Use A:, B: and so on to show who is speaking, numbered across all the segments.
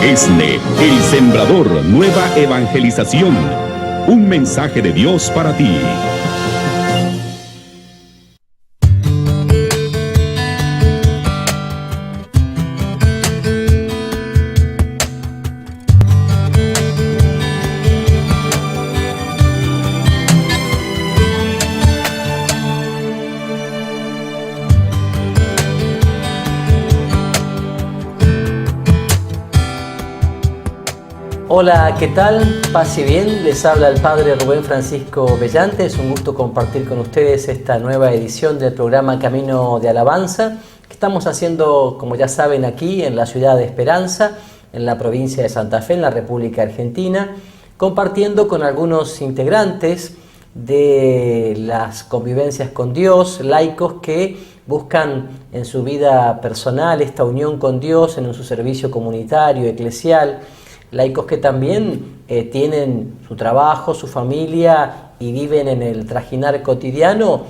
A: ESNE, El Sembrador, Nueva Evangelización. Un mensaje de Dios para ti.
B: Hola, ¿qué tal? Paz y bien, les habla el Padre Rubén Francisco Bellante. Es un gusto compartir con ustedes esta nueva edición del programa Camino de Alabanza, que estamos haciendo, como ya saben, aquí en la ciudad de Esperanza, en la provincia de Santa Fe, en la República Argentina, compartiendo con algunos integrantes de las convivencias con Dios, laicos que buscan en su vida personal esta unión con Dios, en su servicio comunitario, eclesial, laicos que también tienen su trabajo, su familia y viven en el trajinar cotidiano,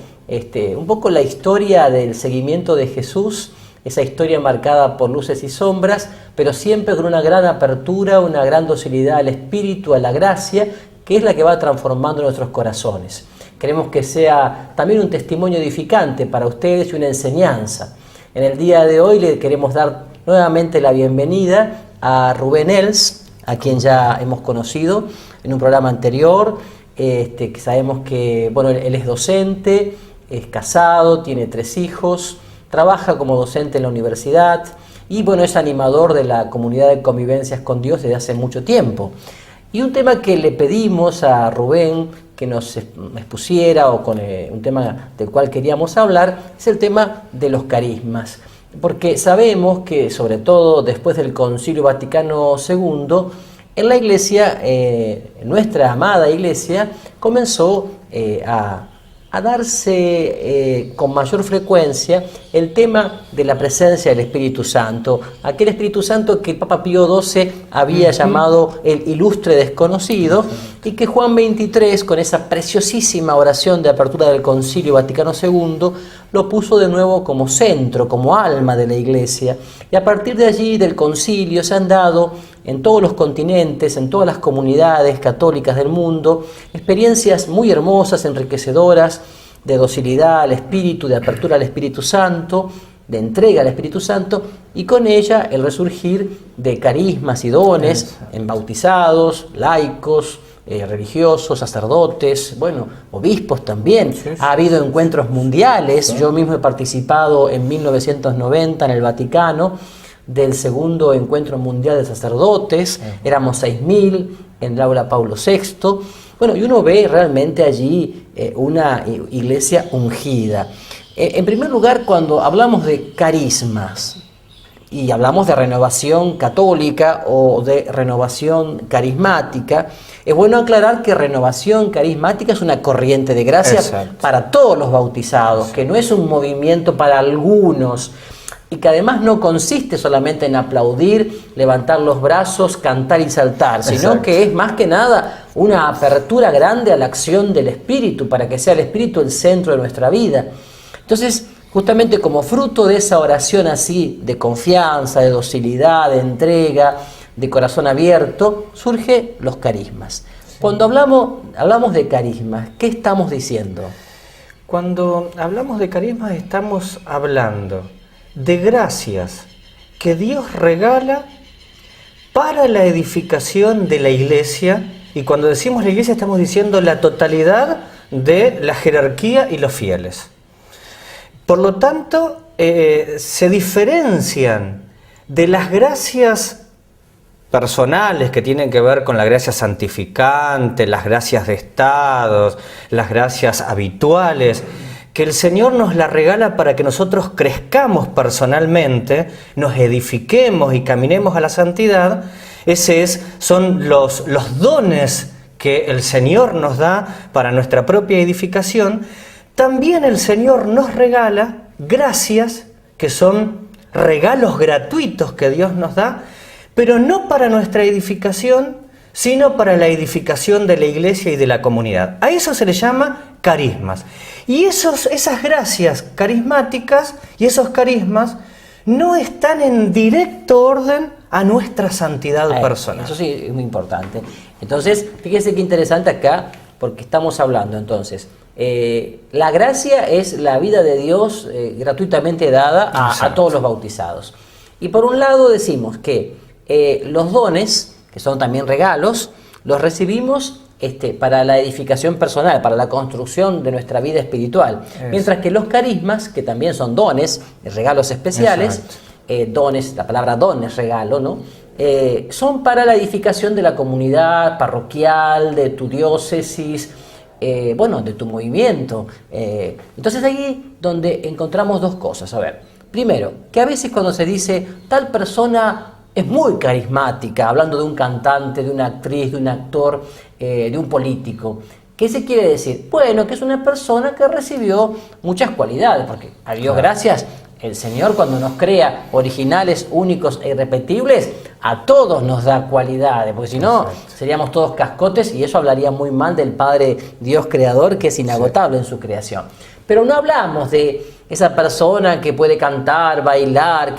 B: un poco la historia del seguimiento de Jesús, esa historia marcada por luces y sombras, pero siempre con una gran apertura, una gran docilidad al Espíritu, a la gracia, que es la que va transformando nuestros corazones. Queremos que sea también un testimonio edificante para ustedes y una enseñanza. En el día de hoy le queremos dar nuevamente la bienvenida a Rubén Els, a quien ya hemos conocido en un programa anterior, que sabemos que bueno, él es docente, es casado, tiene 3 hijos, trabaja como docente en la universidad y bueno, es animador de la comunidad de convivencias con Dios desde hace mucho tiempo. Y un tema que le pedimos a Rubén que nos expusiera, o con un tema del cual queríamos hablar, es el tema de los carismas. Porque sabemos que, sobre todo después del Concilio Vaticano II, en la Iglesia, nuestra amada Iglesia, comenzó a darse con mayor frecuencia el tema de la presencia del Espíritu Santo, aquel Espíritu Santo que el Papa Pío XII había llamado el ilustre desconocido, y que Juan XXIII, con esa preciosísima oración de apertura del Concilio Vaticano II, lo puso de nuevo como centro, como alma de la Iglesia. Y a partir de allí, del concilio, se han dado en todos los continentes, en todas las comunidades católicas del mundo, experiencias muy hermosas, enriquecedoras, de docilidad al Espíritu, de apertura al Espíritu Santo, de entrega al Espíritu Santo, y con ella el resurgir de carismas y dones en bautizados, laicos, religiosos, sacerdotes, bueno, obispos también. Sí. Ha habido encuentros mundiales. Sí. Yo mismo he participado en 1990 en el Vaticano del segundo encuentro mundial de sacerdotes. Éramos 6.000 en el aula Paulo VI. Bueno, y uno ve realmente allí una iglesia ungida. En primer lugar, cuando hablamos de carismas y hablamos de renovación católica o de renovación carismática, es bueno aclarar que renovación carismática es una corriente de gracia. Exacto. Para todos los bautizados, que no es un movimiento para algunos, y que además no consiste solamente en aplaudir, levantar los brazos, cantar y saltar, sino Exacto. que es más que nada una apertura grande a la acción del Espíritu, para que sea el Espíritu el centro de nuestra vida. Entonces, justamente como fruto de esa oración así, de confianza, de docilidad, de entrega, de corazón abierto, surgen los carismas. Sí. Cuando hablamos de carismas, ¿qué estamos diciendo?
C: Cuando hablamos de carismas estamos hablando de gracias que Dios regala para la edificación de la Iglesia, y cuando decimos la Iglesia estamos diciendo la totalidad de la jerarquía y los fieles. Por lo tanto, se diferencian de las gracias personales que tienen que ver con la gracia santificante, las gracias de estados, las gracias habituales, que el Señor nos la regala para que nosotros crezcamos personalmente, nos edifiquemos y caminemos a la santidad. Son los dones que el Señor nos da para nuestra propia edificación. También el Señor nos regala gracias que son regalos gratuitos que Dios nos da, pero no para nuestra edificación, sino para la edificación de la Iglesia y de la comunidad. A eso se le llama carismas. Y esas gracias carismáticas y esos carismas no están en directo orden a nuestra santidad personal.
B: Eso sí es muy importante. Entonces, fíjese qué interesante acá, porque estamos hablando entonces, la gracia es la vida de Dios gratuitamente dada a todos los bautizados. Y por un lado decimos que los dones, que son también regalos, los recibimos para la edificación personal, para la construcción de nuestra vida espiritual. Mientras que los carismas, que también son dones, regalos especiales, dones, la palabra don es regalo, ¿no? Son para la edificación de la comunidad parroquial, de tu diócesis, de tu movimiento. Entonces ahí donde encontramos dos cosas. A ver, primero, que a veces cuando se dice tal persona es muy carismática, hablando de un cantante, de una actriz, de un actor, de un político. ¿Qué se quiere decir? Bueno, que es una persona que recibió muchas cualidades, porque a Dios gracias, el Señor cuando nos crea originales, únicos e irrepetibles, a todos nos da cualidades, porque si no seríamos todos cascotes y eso hablaría muy mal del Padre Dios Creador, que es inagotable en su creación. Pero no hablamos de esa persona que puede cantar, bailar,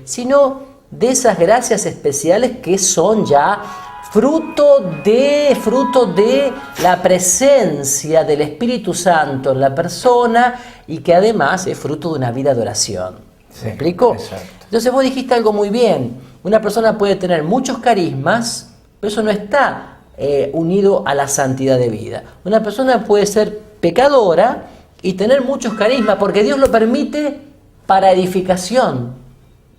B: sino de esas gracias especiales que son ya fruto de la presencia del Espíritu Santo en la persona y que además es fruto de una vida de oración. ¿Me explico?
C: Exacto.
B: Entonces vos dijiste algo muy bien. Una persona puede tener muchos carismas, pero eso no está unido a la santidad de vida. Una persona puede ser pecadora y tener muchos carismas porque Dios lo permite para edificación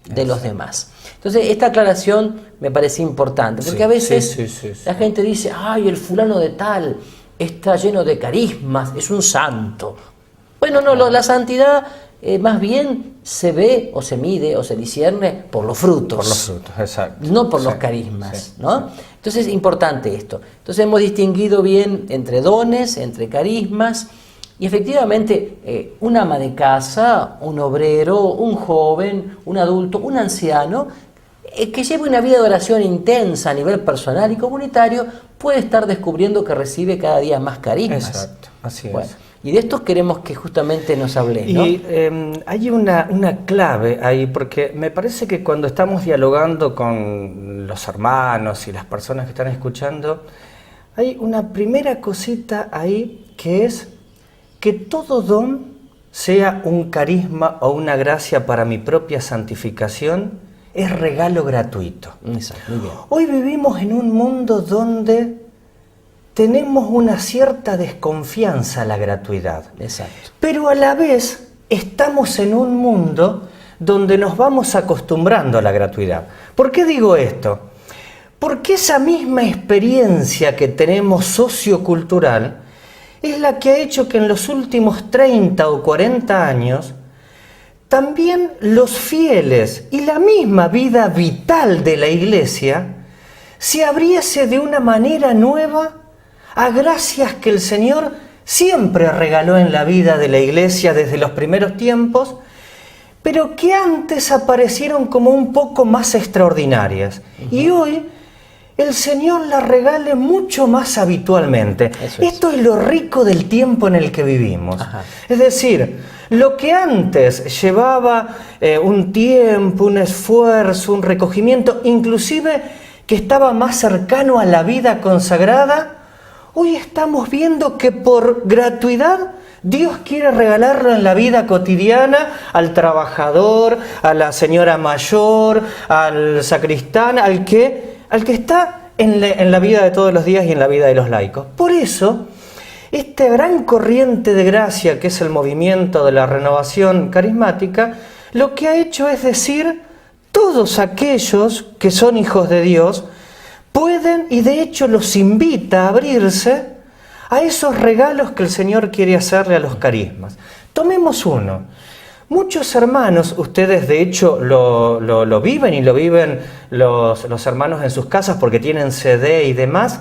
B: de los demás. Entonces esta aclaración me parece importante, porque a veces la gente dice, ay, el fulano de tal está lleno de carismas, es un santo. Bueno, no, la santidad más bien se ve o se mide o se discierne por los frutos.
C: Por los frutos, exacto.
B: No por los carismas, ¿no? Entonces es importante esto. Entonces hemos distinguido bien entre dones, entre carismas. Y efectivamente, un ama de casa, un obrero, un joven, un adulto, un anciano, que lleve una vida de oración intensa a nivel personal y comunitario, puede estar descubriendo que recibe cada día más carismas.
C: Exacto, así es.
B: Y de estos queremos que justamente nos hables, ¿no?
C: Y hay una clave ahí, porque me parece que cuando estamos dialogando con los hermanos y las personas que están escuchando, hay una primera cosita ahí que es que todo don, sea un carisma o una gracia para mi propia santificación, es regalo gratuito.
B: Exacto, muy bien.
C: Hoy vivimos en un mundo donde tenemos una cierta desconfianza a la gratuidad.
B: Exacto.
C: Pero a la vez estamos en un mundo donde nos vamos acostumbrando a la gratuidad. ¿Por qué digo esto? Porque esa misma experiencia que tenemos sociocultural es la que ha hecho que en los últimos 30 o 40 años también los fieles y la misma vida vital de la Iglesia se abriese de una manera nueva a gracias que el Señor siempre regaló en la vida de la Iglesia desde los primeros tiempos, pero que antes aparecieron como un poco más extraordinarias. Y hoy el Señor la regale mucho más habitualmente. Esto es lo rico del tiempo en el que vivimos. Ajá. Es decir, lo que antes llevaba un tiempo, un esfuerzo, un recogimiento, inclusive que estaba más cercano a la vida consagrada, hoy estamos viendo que por gratuidad Dios quiere regalarlo en la vida cotidiana al trabajador, a la señora mayor, al sacristán, al que está en la vida de todos los días y en la vida de los laicos. Por eso, esta gran corriente de gracia que es el movimiento de la renovación carismática, lo que ha hecho es decir, todos aquellos que son hijos de Dios pueden, y de hecho los invita a abrirse a esos regalos que el Señor quiere hacerle a los carismas. Tomemos uno. Muchos hermanos, ustedes de hecho lo viven y lo viven los hermanos en sus casas porque tienen CD y demás.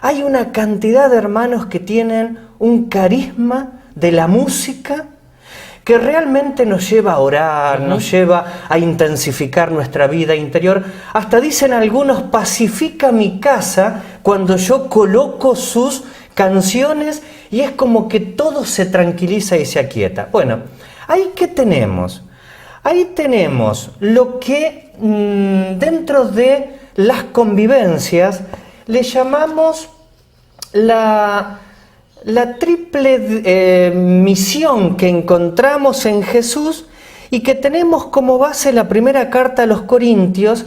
C: Hay una cantidad de hermanos que tienen un carisma de la música que realmente nos lleva a orar, nos lleva a intensificar nuestra vida interior. Hasta dicen algunos, pacifica mi casa cuando yo coloco sus canciones y es como que todo se tranquiliza y se aquieta. Bueno, ahí ¿qué tenemos? Ahí tenemos lo que dentro de las convivencias le llamamos la triple misión que encontramos en Jesús y que tenemos como base la primera carta a los Corintios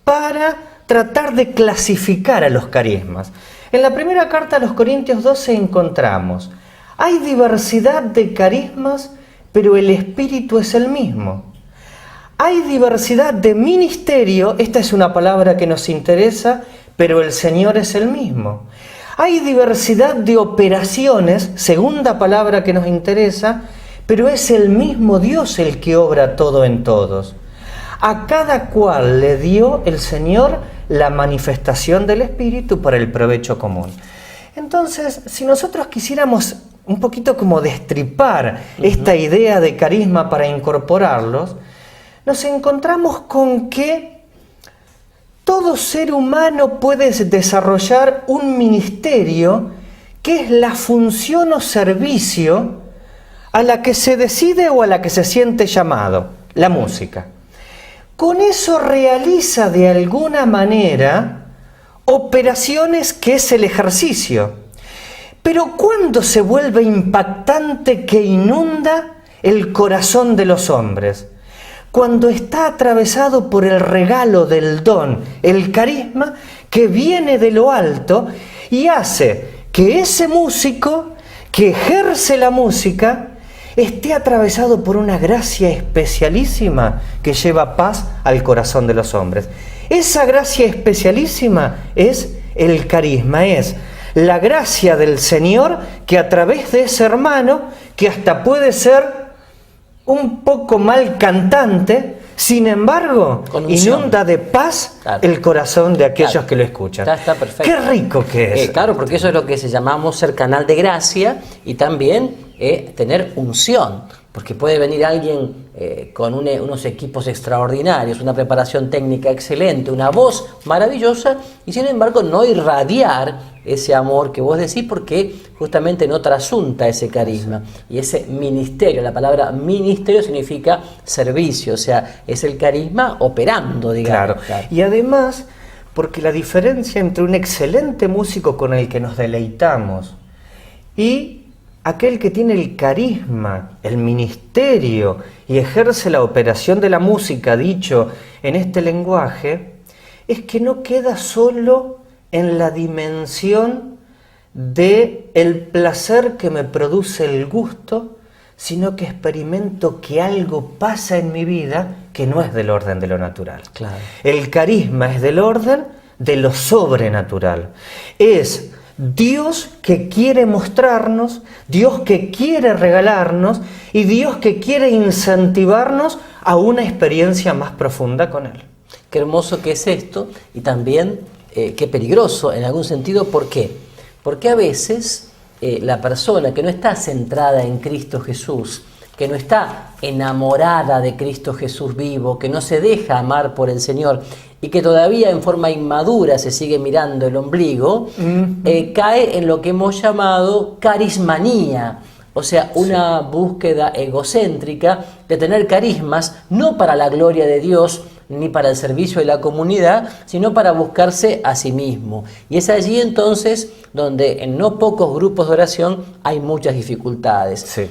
C: para tratar de clasificar a los carismas. En la primera carta a los Corintios 12 encontramos: hay diversidad de carismas, pero el Espíritu es el mismo. Hay diversidad de ministerio, esta es una palabra que nos interesa, pero el Señor es el mismo. Hay diversidad de operaciones, segunda palabra que nos interesa, pero es el mismo Dios el que obra todo en todos. A cada cual le dio el Señor la manifestación del Espíritu para el provecho común. Entonces, si nosotros quisiéramos un poquito como destripar esta idea de carisma para incorporarlos, nos encontramos con que todo ser humano puede desarrollar un ministerio que es la función o servicio a la que se decide o a la que se siente llamado, la música. Con eso realiza de alguna manera operaciones que es el ejercicio. Pero ¿cuándo se vuelve impactante que inunda el corazón de los hombres? Cuando está atravesado por el regalo del don, el carisma que viene de lo alto y hace que ese músico que ejerce la música esté atravesado por una gracia especialísima que lleva paz al corazón de los hombres. Esa gracia especialísima es el carisma, es la gracia del Señor que a través de ese hermano, que hasta puede ser un poco mal cantante, sin embargo, inunda de paz el corazón de aquellos que lo escuchan.
B: Está perfecto.
C: Qué rico que es.
B: Claro, porque eso es lo que se llamamos ser canal de gracia y también tener unción. Porque puede venir alguien con unos equipos extraordinarios, una preparación técnica excelente, una voz maravillosa, y sin embargo no irradiar ese amor que vos decís porque justamente no trasunta ese carisma. Y ese ministerio, la palabra ministerio significa servicio, o sea, es el carisma operando, digamos.
C: Claro. Y además, porque la diferencia entre un excelente músico con el que nos deleitamos y aquel que tiene el carisma, el ministerio y ejerce la operación de la música dicho en este lenguaje, es que no queda solo en la dimensión de el placer que me produce el gusto, sino que experimento que algo pasa en mi vida que no es del orden de lo natural.
B: Claro.
C: El carisma es del orden de lo sobrenatural. Es Dios que quiere mostrarnos, Dios que quiere regalarnos y Dios que quiere incentivarnos a una experiencia más profunda con Él.
B: Qué hermoso que es esto y también qué peligroso en algún sentido. ¿Por qué? Porque a veces la persona que no está centrada en Cristo Jesús, que no está enamorada de Cristo Jesús vivo, que no se deja amar por el Señor y que todavía en forma inmadura se sigue mirando el ombligo, cae en lo que hemos llamado carismanía, o sea, una búsqueda egocéntrica de tener carismas no para la gloria de Dios ni para el servicio de la comunidad, sino para buscarse a sí mismo. Y es allí entonces donde en no pocos grupos de oración hay muchas dificultades.
C: Sí.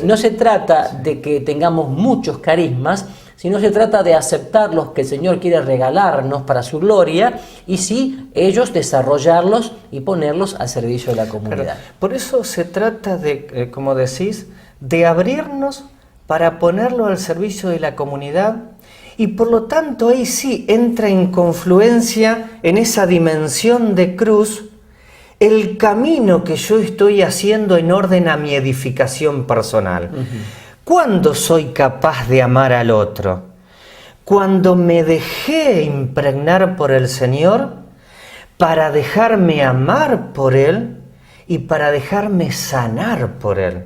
B: No se trata de que tengamos muchos carismas, sino se trata de aceptar los que el Señor quiere regalarnos para su gloria y sí, ellos desarrollarlos y ponerlos al servicio de la comunidad.
C: Claro. Por eso se trata de, como decís, de abrirnos para ponerlo al servicio de la comunidad y por lo tanto ahí sí entra en confluencia en esa dimensión de cruz el camino que yo estoy haciendo en orden a mi edificación personal. ¿Cuándo soy capaz de amar al otro? Cuando me dejé impregnar por el Señor para dejarme amar por Él y para dejarme sanar por Él.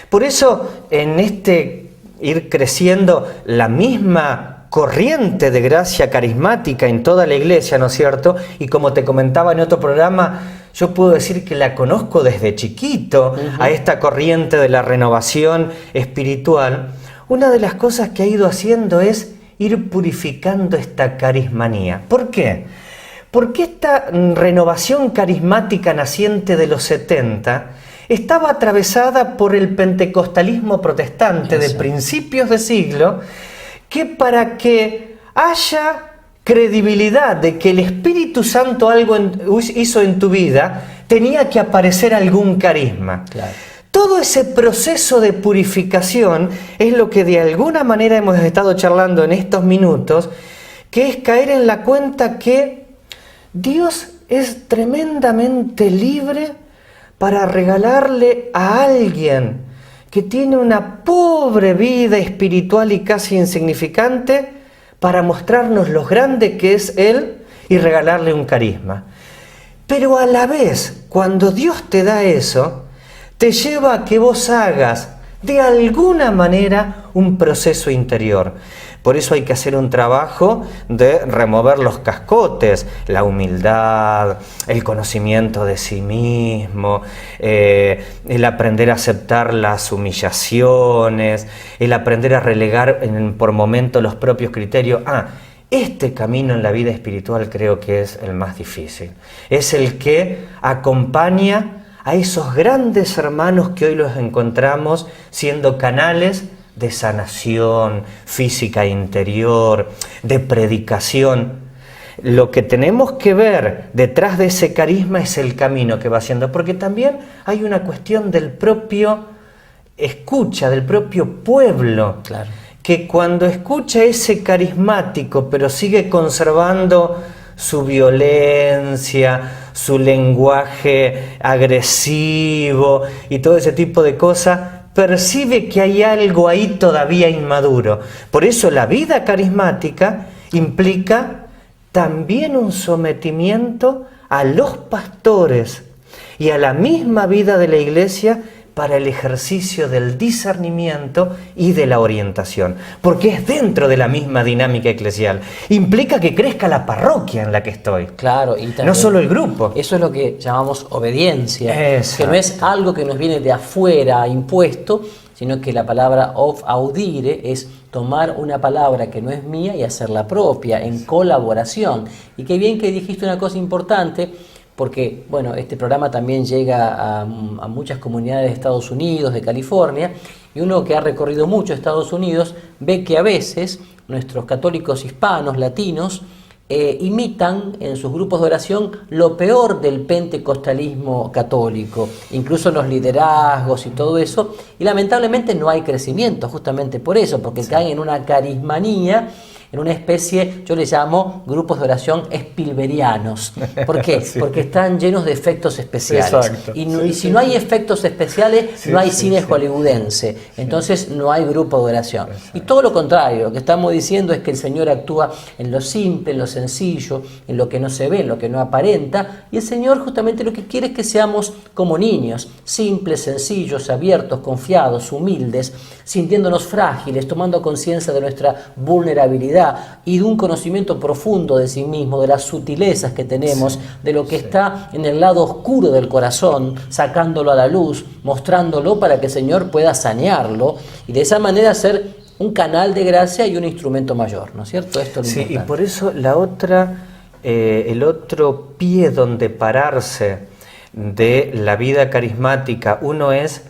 C: Por eso en este ir creciendo la misma corriente de gracia carismática en toda la iglesia, ¿no es cierto? Y como te comentaba en otro programa, yo puedo decir que la conozco desde chiquito, a esta corriente de la renovación espiritual. una de las cosas que ha ido haciendo es ir purificando esta carismanía. ¿Por qué? Porque esta renovación carismática naciente de los 70 estaba atravesada por el pentecostalismo protestante de principios de siglo, que para que haya credibilidad de que el Espíritu Santo algo hizo en tu vida, tenía que aparecer algún carisma.
B: Claro.
C: Todo ese proceso de purificación es lo que de alguna manera hemos estado charlando en estos minutos, que es caer en la cuenta que Dios es tremendamente libre para regalarle a alguien que tiene una pobre vida espiritual y casi insignificante, para mostrarnos lo grande que es Él y regalarle un carisma. Pero a la vez, cuando Dios te da eso, te lleva a que vos hagas de alguna manera un proceso interior. Por eso hay que hacer un trabajo de remover los cascotes, la humildad, el conocimiento de sí mismo, el aprender a aceptar las humillaciones, el aprender a relegar por momentos los propios criterios. Este camino en la vida espiritual creo que es el más difícil. Es el que acompaña a esos grandes hermanos que hoy los encontramos siendo canales de sanación física interior, de predicación. Lo que tenemos que ver detrás de ese carisma es el camino que va haciendo, porque también hay una cuestión del propio escucha, del propio pueblo,
B: Claro.
C: que cuando escucha ese carismático, pero sigue conservando su violencia, su lenguaje agresivo y todo ese tipo de cosas, percibe que hay algo ahí todavía inmaduro. Por eso la vida carismática implica también un sometimiento a los pastores y a la misma vida de la iglesia para el ejercicio del discernimiento y de la orientación, porque es dentro de la misma dinámica eclesial. Implica que crezca la parroquia en la que estoy.
B: Claro, y también,
C: no solo el grupo.
B: Eso es lo que llamamos obediencia,
C: Exacto.
B: que no es algo que nos viene de afuera impuesto, sino que la palabra audire es tomar una palabra que no es mía y hacerla propia, en colaboración. Y qué bien que dijiste una cosa importante, porque bueno, este programa también llega a muchas comunidades de Estados Unidos, de California, y uno que ha recorrido mucho Estados Unidos ve que a veces nuestros católicos hispanos, latinos, imitan en sus grupos de oración lo peor del pentecostalismo católico, incluso en los liderazgos y todo eso, y lamentablemente no hay crecimiento justamente por eso, porque caen en una carismanía, en una especie, yo le llamo grupos de oración spilberianos. ¿Por qué? Sí. Porque están llenos de efectos especiales.
C: Exacto.
B: Y si no hay efectos especiales, no hay cine hollywoodense. Entonces no hay grupo de oración. Exacto. Y todo lo contrario, lo que estamos diciendo es que el Señor actúa en lo simple, en lo sencillo, en lo que no se ve, en lo que no aparenta. Y el Señor justamente lo que quiere es que seamos como niños, simples, sencillos, abiertos, confiados, humildes, sintiéndonos frágiles, tomando conciencia de nuestra vulnerabilidad y de un conocimiento profundo de sí mismo, de las sutilezas que tenemos, de lo que está en el lado oscuro del corazón, sacándolo a la luz, mostrándolo para que el Señor pueda sanearlo y de esa manera ser un canal de gracia y un instrumento mayor, ¿no es cierto? Esto es lo importante.
C: Y por eso la otra, el otro pie donde pararse de la vida carismática, uno es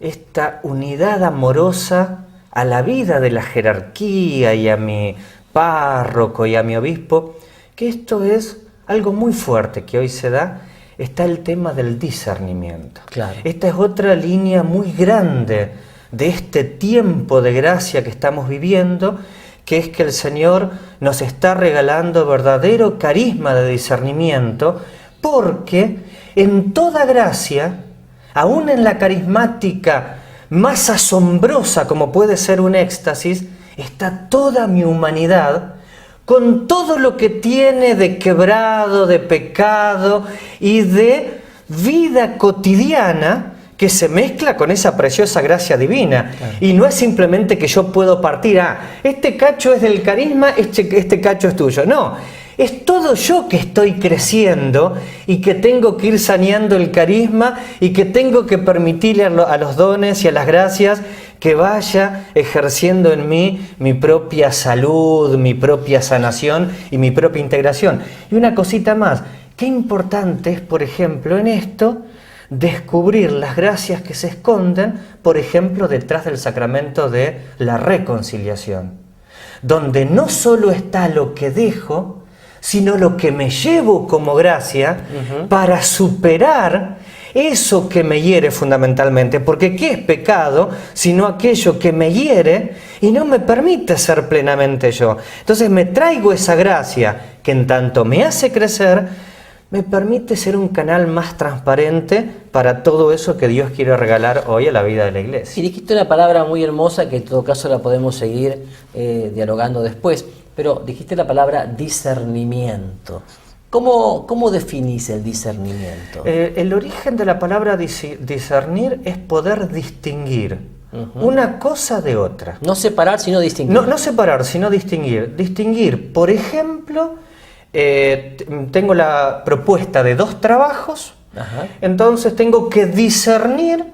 C: esta unidad amorosa a la vida de la jerarquía y a mi párroco y a mi obispo, que esto es algo muy fuerte que hoy se da. Está el tema del discernimiento.
B: Claro.
C: Esta es otra línea muy grande de este tiempo de gracia que estamos viviendo, que es que el Señor nos está regalando verdadero carisma de discernimiento, porque en toda gracia, aún en la carismática más asombrosa como puede ser un éxtasis, está toda mi humanidad con todo lo que tiene de quebrado, de pecado y de vida cotidiana que se mezcla con esa preciosa gracia divina. Claro. Y no es simplemente que yo puedo partir, este cacho es del carisma, este cacho es tuyo. No, es todo yo que estoy creciendo y que tengo que ir saneando el carisma y que tengo que permitirle a los dones y a las gracias que vaya ejerciendo en mí mi propia salud, mi propia sanación y mi propia integración. Y una cosita más, qué importante es, por ejemplo, en esto, descubrir las gracias que se esconden, por ejemplo, detrás del sacramento de la reconciliación, donde no solo está lo que dejo, sino lo que me llevo como gracia para superar eso que me hiere fundamentalmente. Porque ¿qué es pecado sino aquello que me hiere y no me permite ser plenamente yo? Entonces me traigo esa gracia que en tanto me hace crecer, me permite ser un canal más transparente para todo eso que Dios quiere regalar hoy a la vida de la Iglesia.
B: Y dijiste una palabra muy hermosa que en todo caso la podemos seguir dialogando después, pero dijiste la palabra discernimiento. ¿Cómo definís el discernimiento?
C: El origen de la palabra discernir es poder distinguir una cosa de otra.
B: No separar, sino distinguir.
C: No separar, sino distinguir. Distinguir, por ejemplo, tengo la propuesta de 2 trabajos, entonces tengo que discernir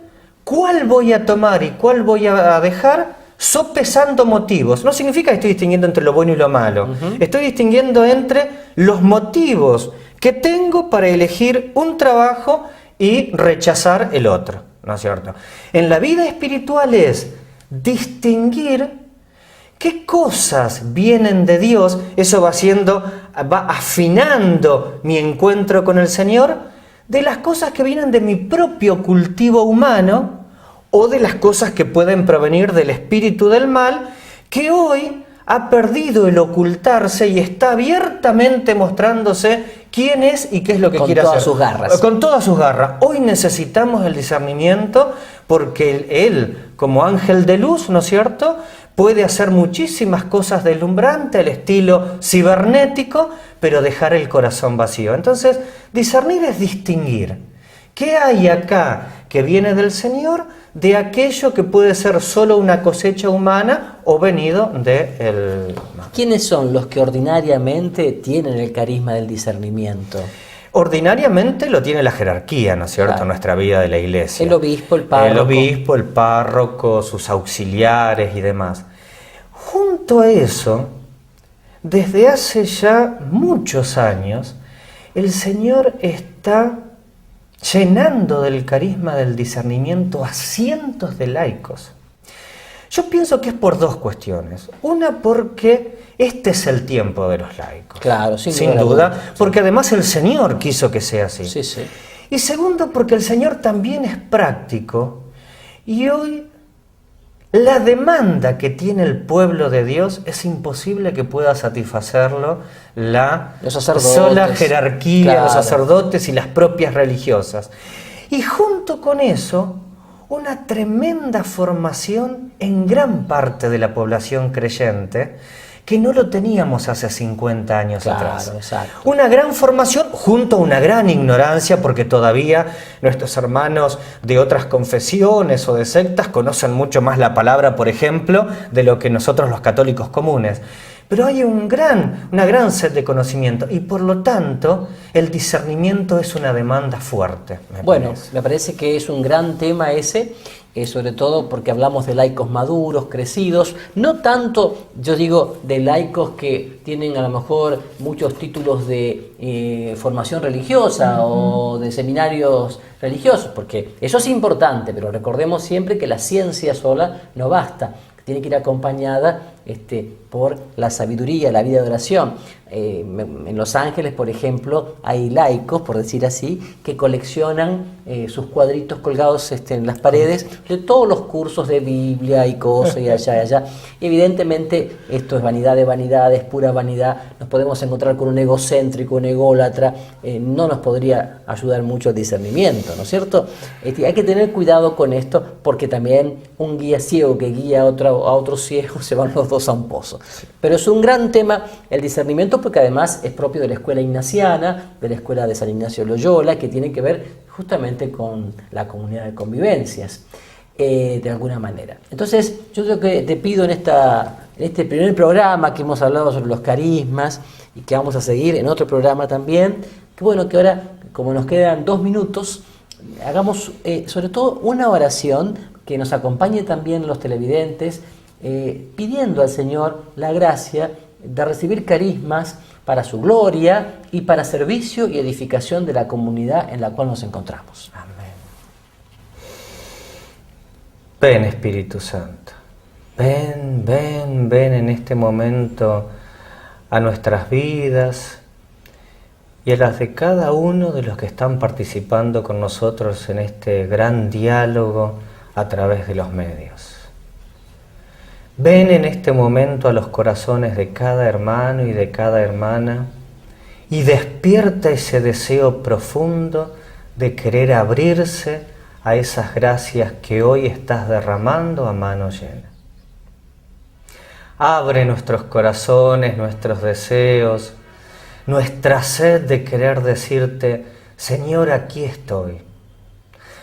C: cuál voy a tomar y cuál voy a dejar, sopesando motivos. No significa que estoy distinguiendo entre lo bueno y lo malo. Estoy distinguiendo entre los motivos que tengo para elegir un trabajo y rechazar el otro, ¿no es cierto? En la vida espiritual es distinguir qué cosas vienen de Dios. Eso va afinando mi encuentro con el Señor, de las cosas que vienen de mi propio cultivo humano, o de las cosas que pueden provenir del espíritu del mal, que hoy ha perdido el ocultarse y está abiertamente mostrándose quién es y qué es lo que quiere hacer.
B: Con todas sus garras.
C: Con todas sus garras. Hoy necesitamos el discernimiento porque Él, como ángel de luz, ¿no es cierto?, puede hacer muchísimas cosas deslumbrantes, al estilo cibernético, pero dejar el corazón vacío. Entonces, discernir es distinguir. ¿Qué hay acá que viene del Señor de aquello que puede ser solo una cosecha humana o venido del mal?
B: ¿Quiénes son los que ordinariamente tienen el carisma del discernimiento?
C: Ordinariamente lo tiene la jerarquía, ¿no es cierto?,
B: Claro.
C: Nuestra vida de la Iglesia.
B: El obispo, el párroco.
C: El obispo, el párroco, sus auxiliares y demás. Junto a eso, desde hace ya muchos años, el Señor está llenando del carisma del discernimiento a cientos de laicos. Yo pienso que es por 2 cuestiones. Una, porque este es el tiempo de los laicos.
B: Claro,
C: sin duda, porque además el Señor quiso que sea así.
B: Sí, sí.
C: Y segundo, porque el Señor también es práctico y hoy la demanda que tiene el pueblo de Dios es imposible que pueda satisfacerlo la
B: Los sacerdotes,
C: sola jerarquía,
B: claro,
C: los sacerdotes y las propias religiosas. Y junto con eso, una tremenda formación en gran parte de la población creyente que no lo teníamos hace 50 años atrás.
B: Exacto.
C: Una gran formación junto a una gran ignorancia, porque todavía nuestros hermanos de otras confesiones o de sectas conocen mucho más la palabra, por ejemplo, de lo que nosotros los católicos comunes. Pero hay una gran sed de conocimiento y por lo tanto el discernimiento es una demanda fuerte.
B: Me parece que es un gran tema ese, sobre todo porque hablamos de laicos maduros, crecidos, no tanto, yo digo, de laicos que tienen a lo mejor muchos títulos de formación religiosa o de seminarios religiosos, porque eso es importante, pero recordemos siempre que la ciencia sola no basta, tiene que ir acompañada por la sabiduría, la vida de oración. En Los Ángeles, por ejemplo, hay laicos, por decir así, que coleccionan sus cuadritos colgados en las paredes de todos los cursos de Biblia y cosas y allá y allá. Evidentemente, esto es vanidad de vanidades, pura vanidad. Nos podemos encontrar con un egocéntrico, un ególatra. No nos podría ayudar mucho el discernimiento, ¿no es cierto? Hay que tener cuidado con esto porque también un guía ciego que guía a otro ciego se van los dos a un pozo. Pero es un gran tema el discernimiento porque además es propio de la escuela ignaciana, de la escuela de San Ignacio Loyola, que tiene que ver justamente con la comunidad de convivencias, de alguna manera. Entonces, yo creo que te pido en este primer programa que hemos hablado sobre los carismas y que vamos a seguir en otro programa también, que bueno, que ahora, como nos quedan 2 minutos, hagamos sobre todo una oración que nos acompañe también los televidentes, pidiendo al Señor la gracia de recibir carismas para su gloria y para servicio y edificación de la comunidad en la cual nos encontramos.
C: Amén. Ven, Espíritu Santo. Ven, ven, ven en este momento a nuestras vidas y a las de cada uno de los que están participando con nosotros en este gran diálogo a través de los medios. Ven en este momento a los corazones de cada hermano y de cada hermana y despierta ese deseo profundo de querer abrirse a esas gracias que hoy estás derramando a mano llena. Abre nuestros corazones, nuestros deseos, nuestra sed de querer decirte, Señor, aquí estoy.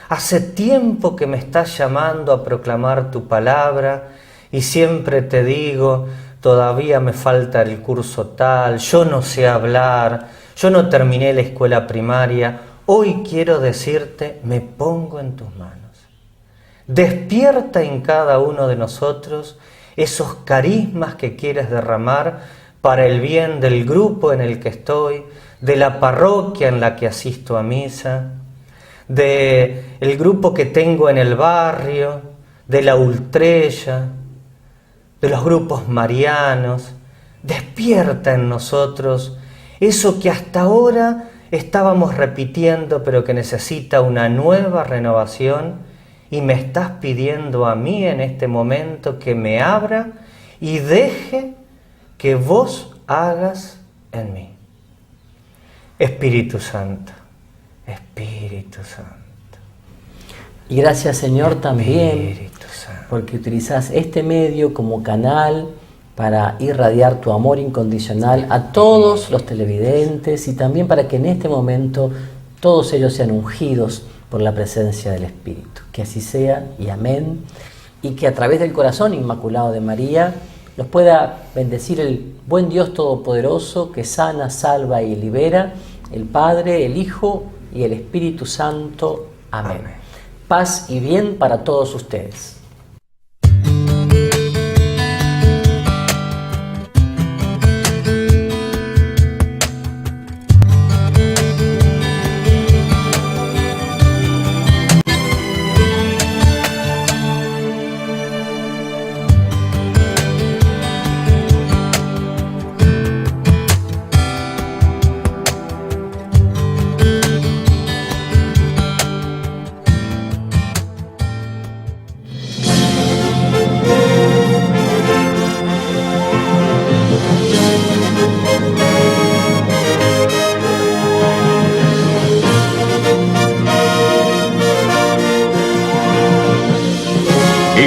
C: Hace tiempo que me estás llamando a proclamar tu palabra y siempre te digo, todavía me falta el curso tal, yo no sé hablar, yo no terminé la escuela primaria. Hoy quiero decirte, me pongo en tus manos. Despierta en cada uno de nosotros esos carismas que quieres derramar para el bien del grupo en el que estoy, de la parroquia en la que asisto a misa, del grupo que tengo en el barrio, de la ultrella, de los grupos marianos. Despierta en nosotros eso que hasta ahora estábamos repitiendo, pero que necesita una nueva renovación, y me estás pidiendo a mí en este momento que me abra y deje que vos hagas en mí. Espíritu Santo, Espíritu Santo.
B: Y gracias, Señor, también
C: Espíritu Santo,
B: porque utilizás este medio como canal para irradiar tu amor incondicional a todos los televidentes y también para que en este momento todos ellos sean ungidos por la presencia del Espíritu. Que así sea y amén. Y que a través del corazón inmaculado de María los pueda bendecir el buen Dios Todopoderoso que sana, salva y libera, el Padre, el Hijo y el Espíritu Santo. Amén.
C: Amén.
B: Paz y bien para todos ustedes.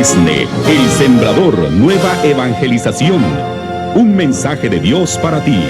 A: ESNE, El Sembrador, Nueva Evangelización. Un mensaje de Dios para ti.